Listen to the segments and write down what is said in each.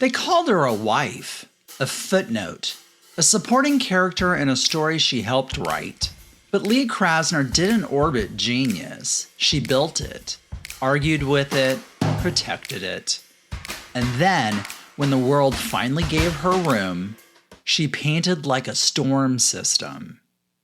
They called her a wife, a footnote, a supporting character in a story she helped write. But Lee Krasner didn't orbit genius. She built it, argued with it, protected it. And then, when the world finally gave her room, she painted like a storm system.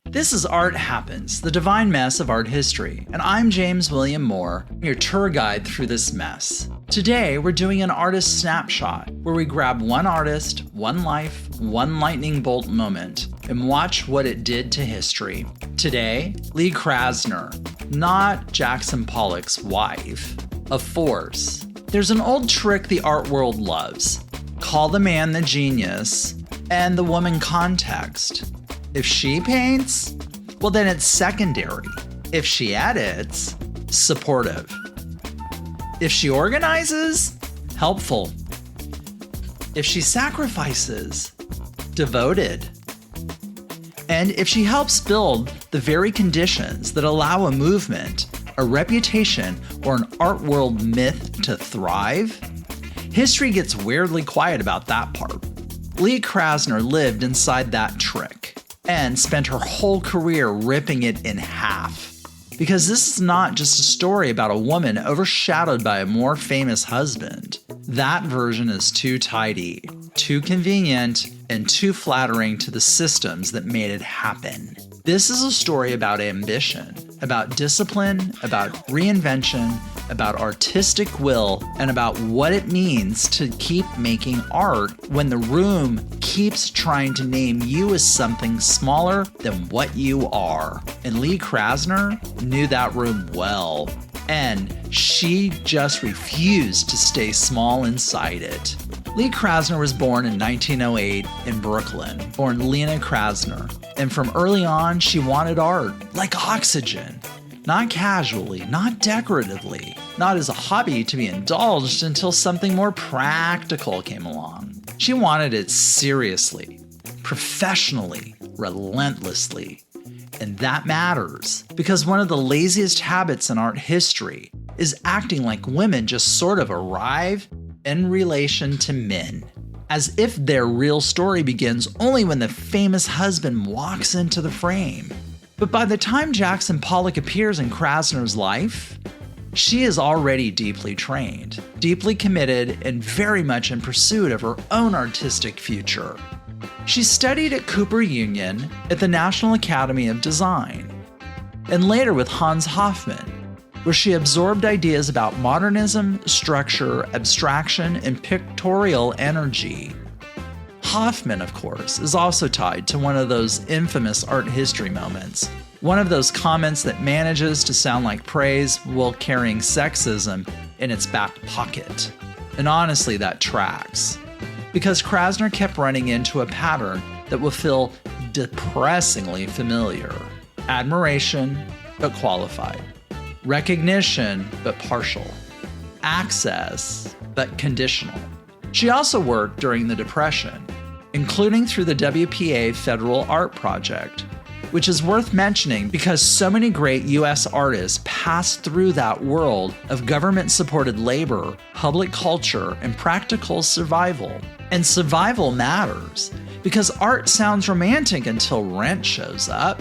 This is Art Happens, the divine mess of art history, and I'm James William Moore, your tour guide through this mess. Today, we're doing an artist snapshot, where we grab one artist, one life, one lightning bolt moment, and watch what it did to history. Today, Lee Krasner, not Jackson Pollock's wife, a force. There's an old trick the art world loves. Call the man the genius, and the woman context. If she paints, well then it's secondary. If she edits, supportive. If she organizes, helpful. If she sacrifices, devoted. And if she helps build the very conditions that allow a movement, a reputation, or an art world myth to thrive, history gets weirdly quiet about that part. Lee Krasner lived inside that trick and spent her whole career ripping it in half. Because this is not just a story about a woman overshadowed by a more famous husband. That version is too tidy, too convenient, and too flattering to the systems that made it happen. This is a story about ambition, about discipline, about reinvention, about artistic will, and about what it means to keep making art when the room keeps trying to name you as something smaller than what you are. And Lee Krasner knew that room well, and she just refused to stay small inside it. Lee Krasner was born in 1908 in Brooklyn, born Lena Krasner, and from early on she wanted art, like oxygen. Not casually, not decoratively, not as a hobby to be indulged until something more practical came along. She wanted it seriously, professionally, relentlessly. And that matters, because one of the laziest habits in art history is acting like women just sort of arrive in relation to men, as if their real story begins only when the famous husband walks into the frame. But by the time Jackson Pollock appears in Krasner's life, she is already deeply trained, deeply committed, and very much in pursuit of her own artistic future. She studied at Cooper Union at the National Academy of Design, and later with Hans Hofmann, where she absorbed ideas about modernism, structure, abstraction, and pictorial energy. Hofmann, of course, is also tied to one of those infamous art history moments. One of those comments that manages to sound like praise while carrying sexism in its back pocket. And honestly, that tracks. Because Krasner kept running into a pattern that will feel depressingly familiar. Admiration, but qualified. Recognition, but partial. Access, but conditional. She also worked during the Depression, including through the WPA Federal Art Project, which is worth mentioning because so many great US artists passed through that world of government-supported labor, public culture, and practical survival. And survival matters, because art sounds romantic until rent shows up.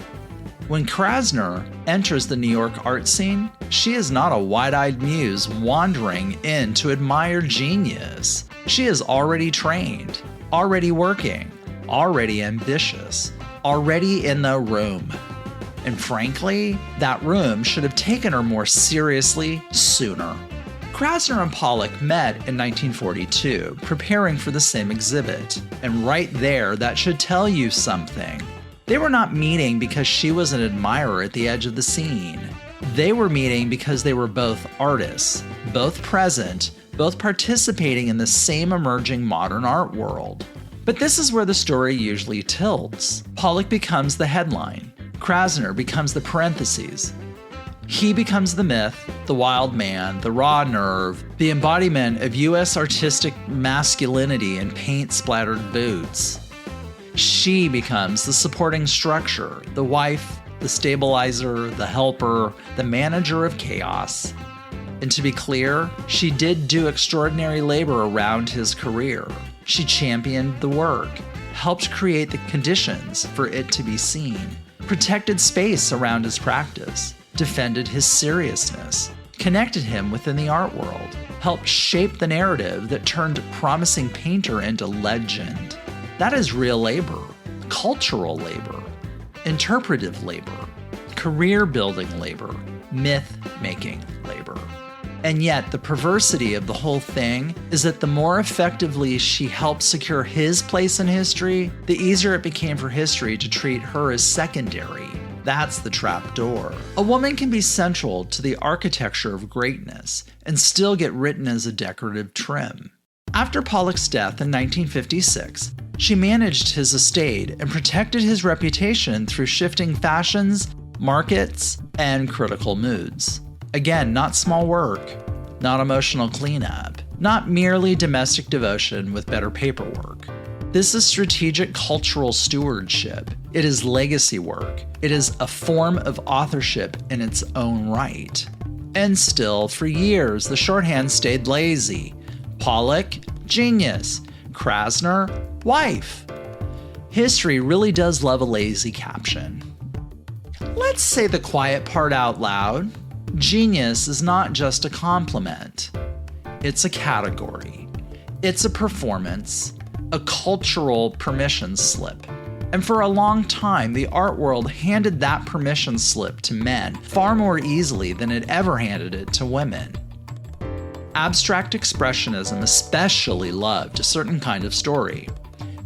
When Krasner enters the New York art scene, she is not a wide-eyed muse wandering in to admire genius. She is already trained, already working, already ambitious, already in the room. And frankly, that room should have taken her more seriously sooner. Krasner and Pollock met in 1942, preparing for the same exhibit. And right there, that should tell you something. They were not meeting because she was an admirer at the edge of the scene. They were meeting because they were both artists, both present, both participating in the same emerging modern art world. But this is where the story usually tilts. Pollock becomes the headline. Krasner becomes the parentheses. He becomes the myth, the wild man, the raw nerve, the embodiment of US artistic masculinity in paint-splattered boots. She becomes the supporting structure, the wife, the stabilizer, the helper, the manager of chaos. And to be clear, she did do extraordinary labor around his career. She championed the work, helped create the conditions for it to be seen, protected space around his practice, defended his seriousness, connected him within the art world, helped shape the narrative that turned promising painter into legend. That is real labor, cultural labor, interpretive labor, career-building labor, myth-making labor. And yet, the perversity of the whole thing is that the more effectively she helped secure his place in history, the easier it became for history to treat her as secondary. That's the trap door. A woman can be central to the architecture of greatness and still get written as a decorative trim. After Pollock's death in 1956, she managed his estate and protected his reputation through shifting fashions, markets, and critical moods. Again, not small work, not emotional cleanup, not merely domestic devotion with better paperwork. This is strategic cultural stewardship. It is legacy work. It is a form of authorship in its own right. And still, for years, the shorthand stayed lazy. Pollock, genius. Krasner, wife. History really does love a lazy caption. Let's say the quiet part out loud. Genius is not just a compliment. It's a category. It's a performance, a cultural permission slip. And for a long time, the art world handed that permission slip to men far more easily than it ever handed it to women. Abstract expressionism especially loved a certain kind of story.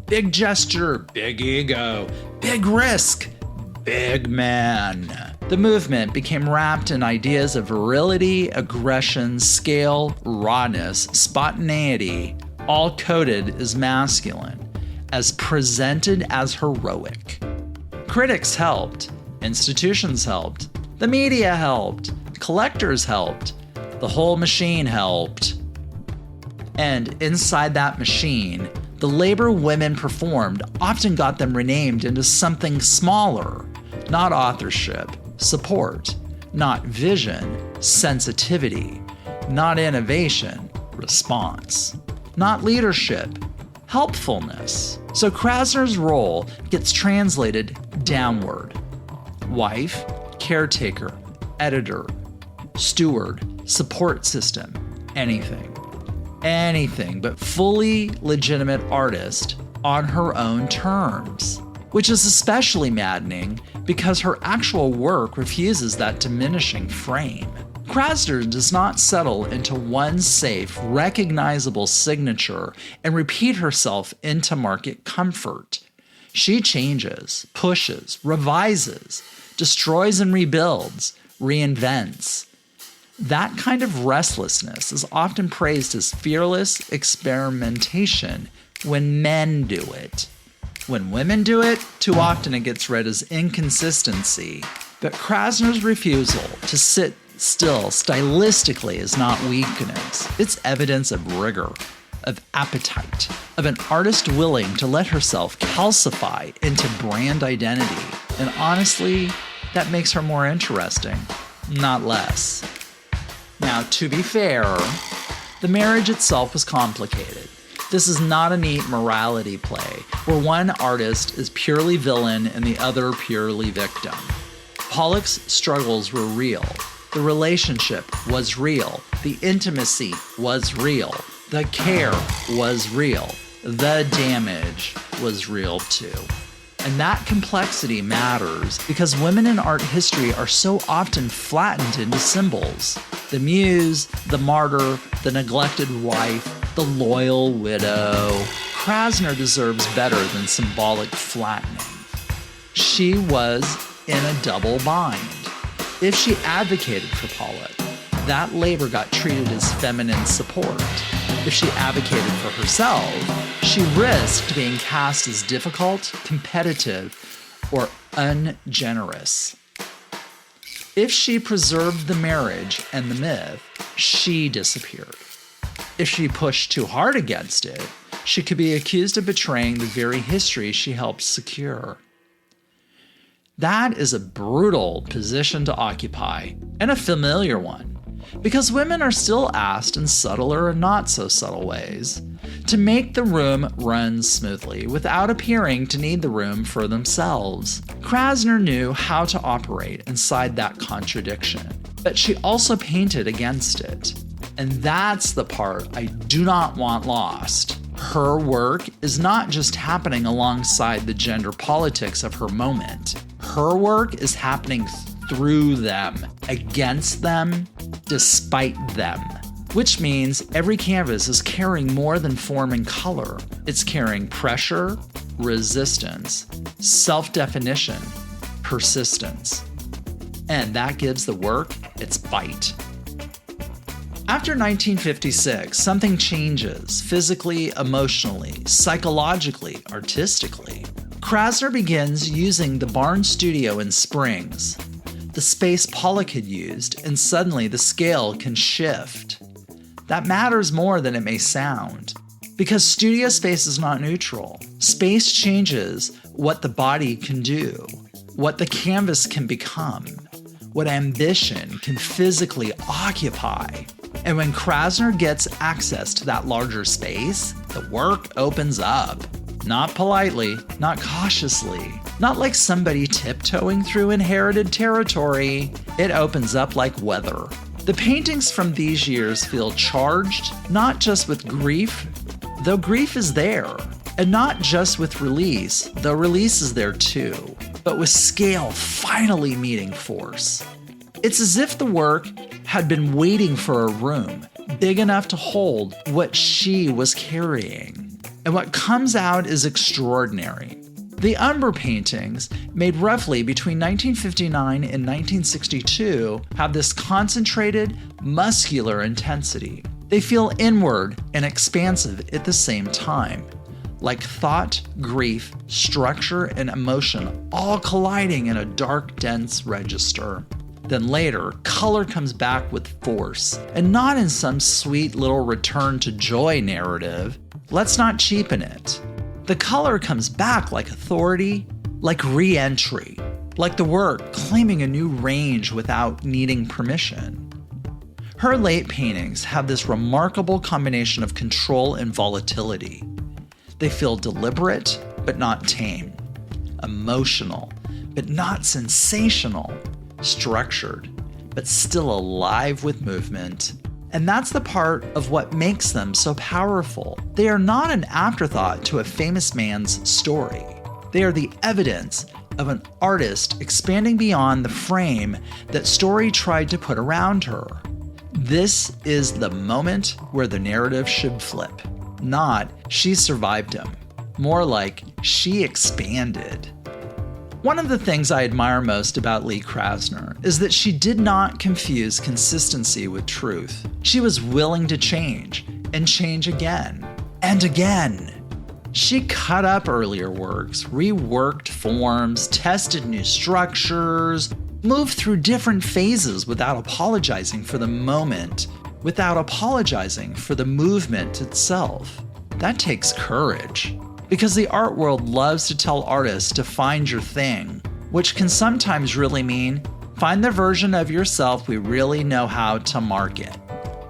Big gesture, big ego, big risk, big man. The movement became wrapped in ideas of virility, aggression, scale, rawness, spontaneity, all coded as masculine, as presented as heroic. Critics helped, institutions helped, the media helped, collectors helped, the whole machine helped. And inside that machine, the labor women performed often got them renamed into something smaller, not authorship, support, not vision, sensitivity, not innovation, response, not leadership, helpfulness. So Krasner's role gets translated downward. Wife, caretaker, editor, steward, support system, anything. Anything but fully legitimate artist on her own terms, which is especially maddening because her actual work refuses that diminishing frame. Krasner does not settle into one safe, recognizable signature and repeat herself into market comfort. She changes, pushes, revises, destroys and rebuilds, reinvents. That kind of restlessness is often praised as fearless experimentation when men do it. When women do it, too often it gets read as inconsistency. But Krasner's refusal to sit still stylistically is not weakness. It's evidence of rigor, of appetite, of an artist willing to let herself calcify into brand identity. And honestly, that makes her more interesting, not less. Now, to be fair, the marriage itself was complicated. This is not a neat morality play, where one artist is purely villain and the other purely victim. Pollock's struggles were real. The relationship was real. The intimacy was real. The care was real. The damage was real too. And that complexity matters because women in art history are so often flattened into symbols. The muse, the martyr, the neglected wife, the loyal widow. Krasner deserves better than symbolic flattening. She was in a double bind. If she advocated for Pollock, that labor got treated as feminine support. If she advocated for herself, she risked being cast as difficult, competitive, or ungenerous. If she preserved the marriage and the myth, she disappeared. If she pushed too hard against it, she could be accused of betraying the very history she helped secure. That is a brutal position to occupy, and a familiar one. Because women are still asked in subtler and not so subtle ways to make the room run smoothly without appearing to need the room for themselves. Krasner knew how to operate inside that contradiction, but she also painted against it. And that's the part I do not want lost. Her work is not just happening alongside the gender politics of her moment. Her work is happening through them, against them, despite them. Which means every canvas is carrying more than form and color. It's carrying pressure, resistance, self-definition, persistence. And that gives the work its bite. After 1956, something changes physically, emotionally, psychologically, artistically. Krasner begins using the barn studio in Springs, the space Pollock had used, and suddenly the scale can shift. That matters more than it may sound, because studio space is not neutral. Space changes what the body can do, what the canvas can become, what ambition can physically occupy. And when Krasner gets access to that larger space, the work opens up. Not politely, not cautiously, not like somebody tiptoeing through inherited territory. It opens up like weather. The paintings from these years feel charged, not just with grief, though grief is there, and not just with release, though release is there too, but with scale finally meeting force. It's as if the work had been waiting for a room big enough to hold what she was carrying. And what comes out is extraordinary. The Umber paintings, made roughly between 1959 and 1962, have this concentrated, muscular intensity. They feel inward and expansive at the same time, like thought, grief, structure, and emotion all colliding in a dark, dense register. Then later, color comes back with force, and not in some sweet little return to joy narrative. Let's not cheapen it. The color comes back like authority, like re-entry, like the work claiming a new range without needing permission. Her late paintings have this remarkable combination of control and volatility. They feel deliberate, but not tame, emotional, but not sensational, structured, but still alive with movement. And that's the part of what makes them so powerful. They are not an afterthought to a famous man's story. They are the evidence of an artist expanding beyond the frame that story tried to put around her. This is the moment where the narrative should flip. Not, she survived him. More like, she expanded. One of the things I admire most about Lee Krasner is that she did not confuse consistency with truth. She was willing to change, and change again, and again. She cut up earlier works, reworked forms, tested new structures, moved through different phases without apologizing for the moment, without apologizing for the movement itself. That takes courage. Because the art world loves to tell artists to find your thing, which can sometimes really mean find the version of yourself we really know how to market.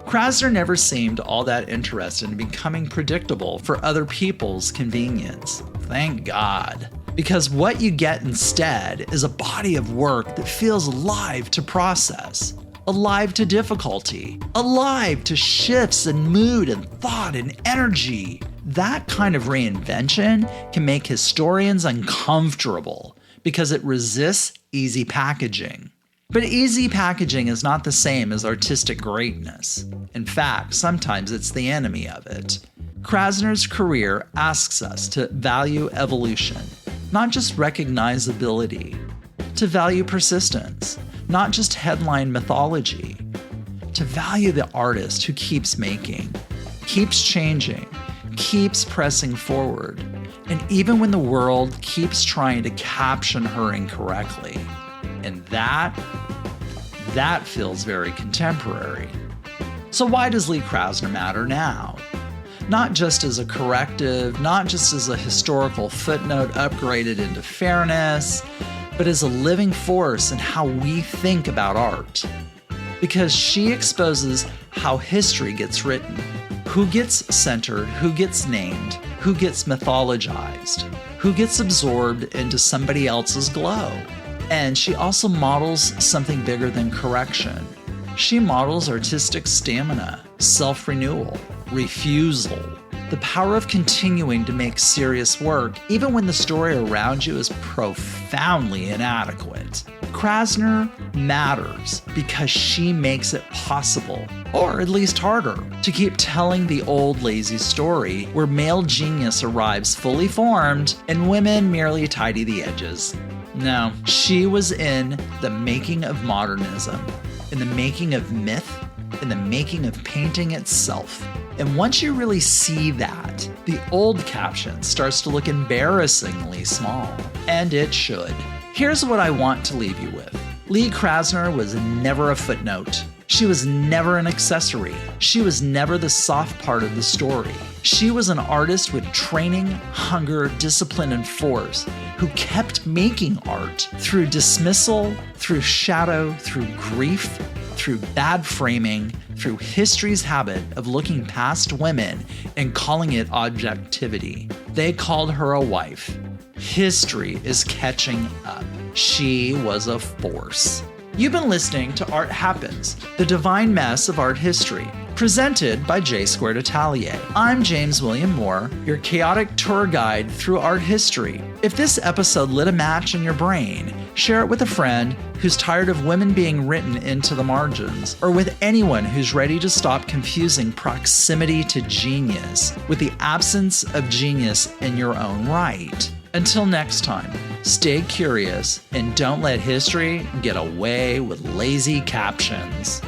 Krasner never seemed all that interested in becoming predictable for other people's convenience. Thank God. Because what you get instead is a body of work that feels alive to process, alive to difficulty, alive to shifts in mood and thought and energy. That kind of reinvention can make historians uncomfortable because it resists easy packaging. But easy packaging is not the same as artistic greatness. In fact, sometimes it's the enemy of it. Krasner's career asks us to value evolution, not just recognizability, to value persistence, not just headline mythology, to value the artist who keeps making, keeps changing, keeps pressing forward, and even when the world keeps trying to caption her incorrectly. And that feels very contemporary. So why does Lee Krasner matter now? Not just as a corrective, not just as a historical footnote upgraded into fairness, but as a living force in how we think about art. because she exposes how history gets written, who gets centered, who gets named, who gets mythologized, who gets absorbed into somebody else's glow. And she also models something bigger than correction. She models artistic stamina, self-renewal, refusal, the power of continuing to make serious work even when the story around you is profoundly inadequate. Krasner matters because she makes it possible, or at least harder, to keep telling the old lazy story where male genius arrives fully formed and women merely tidy the edges. No, she was in the making of modernism, in the making of myth, in the making of painting itself. And once you really see that, the old caption starts to look embarrassingly small. And it should. Here's what I want to leave you with. Lee Krasner was never a footnote. She was never an accessory. She was never the soft part of the story. She was an artist with training, hunger, discipline, and force who kept making art through dismissal, through shadow, through grief, through bad framing, through history's habit of looking past women and calling it objectivity. They called her a wife. History is catching up. She was a force. You've been listening to Art Happens, the divine mess of art history, presented by J Squared Atelier. I'm James William Moore, your chaotic tour guide through art history. If this episode lit a match in your brain, share it with a friend who's tired of women being written into the margins, or with anyone who's ready to stop confusing proximity to genius with the absence of genius in your own right. Until next time, stay curious and don't let history get away with lazy captions.